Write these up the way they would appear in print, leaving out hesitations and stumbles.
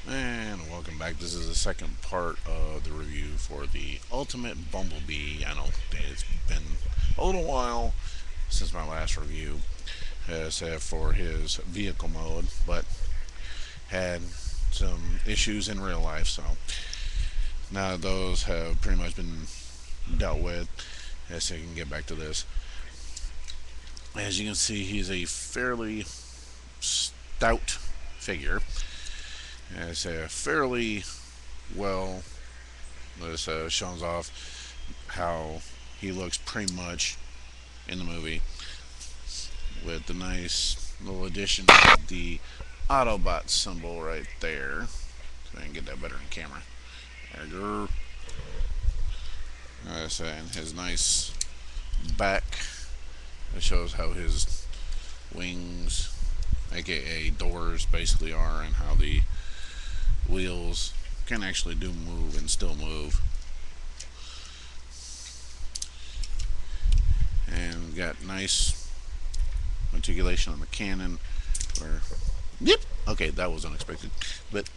And welcome back. This is the second part of the review for the Ultimate Bumblebee. I know it's been a little while since my last review, for his vehicle mode, but had some issues in real life, so now that those have pretty much been dealt with, so I can get back to this. As you can see, he's a fairly stout figure. It's a fairly well. This shows off how he looks pretty much in the movie with the nice little addition of the Autobot symbol right there. So I can get that better in camera. There you go. And his nice back. It shows how his wings, aka doors, basically are, and how the wheels can actually do move and still move. And got nice articulation on the cannon. Where, yep, okay, that was unexpected, but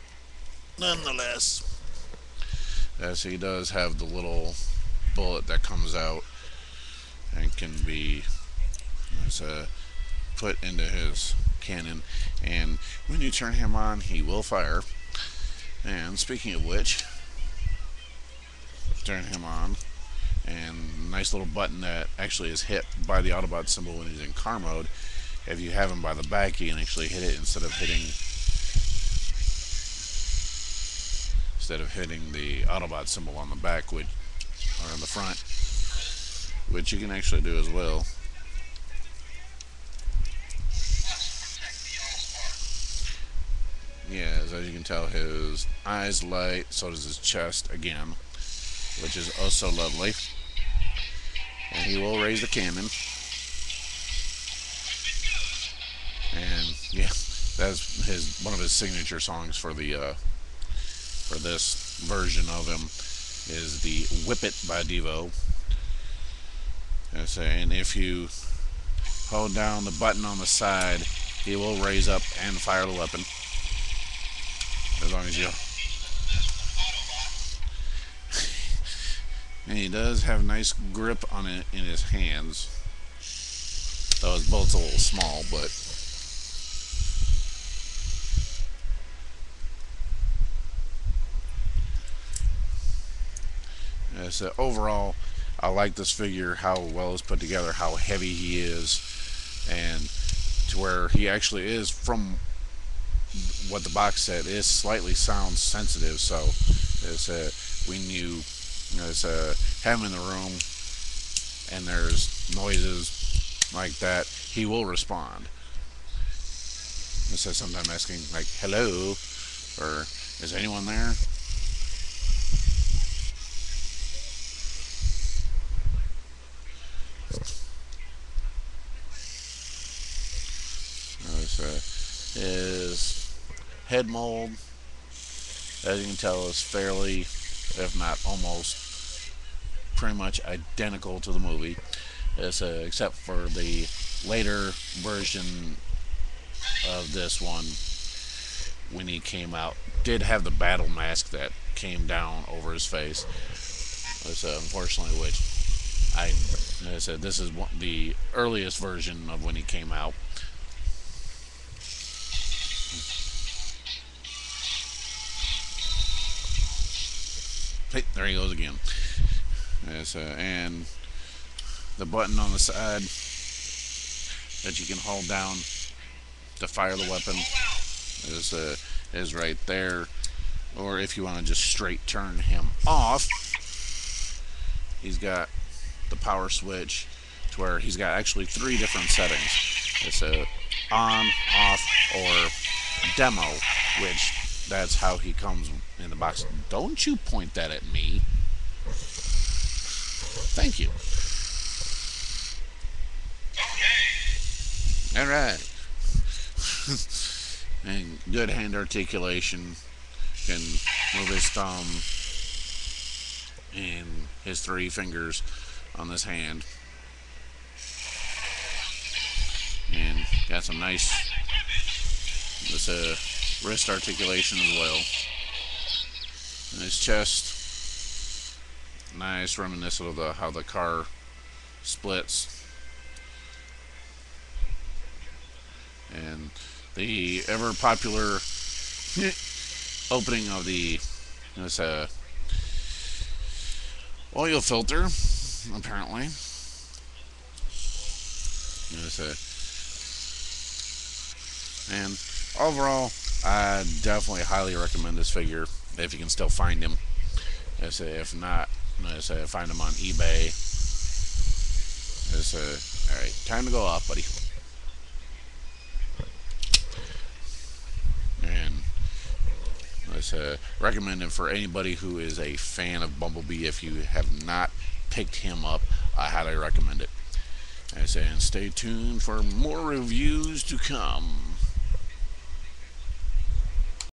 nonetheless, as he does have the little bullet that comes out and can be put into his cannon, and when you turn him on, he will fire. And speaking of which, turn him on, and nice little button that actually is hit by the Autobot symbol when he's in car mode. If you have him by the back, you can actually hit it instead of hitting the Autobot symbol on the back, which or in the front, which you can actually do as well. Yeah, as you can tell, his eyes light, so does his chest again, which is oh so lovely. And he will raise the cannon. And yeah, that's one of his signature songs for this version of him is the "Whip It" by Devo. And if you hold down the button on the side, he will raise up and fire the weapon. As long as you. And he does have nice grip on it in his hands. Though his bullet's a little small, but. So overall, I like this figure, how well it's put together, how heavy he is, and to where he actually is, from what the box said, is slightly sound sensitive. So when you have him in the room and there's noises like that, he will respond. So sometimes asking like hello or is anyone there? His head mold, as you can tell, is fairly, if not almost, pretty much identical to the movie, except for the later version of this one, when he came out, did have the battle mask that came down over his face. Unfortunately, which I said, this is the earliest version of when he came out. Hey, there he goes again. And the button on the side that you can hold down to fire the weapon is right there. Or if you want to just straight turn him off, he's got the power switch to where he's got actually 3 different settings. It's a on, off, or demo, which that's how he comes in the box. Don't you point that at me. Thank you. All right. And good hand articulation. Can move his thumb and his 3 fingers on this hand. And got some nice wrist articulation as well. And his chest, nice, reminiscent of how the car splits. And the ever popular opening of the this oil filter, apparently. This, and overall, I definitely highly recommend this figure if you can still find him. If not, find him on eBay. All right, time to go off, buddy. And let's recommend him for anybody who is a fan of Bumblebee. If you have not picked him up, I highly recommend it. And stay tuned for more reviews to come.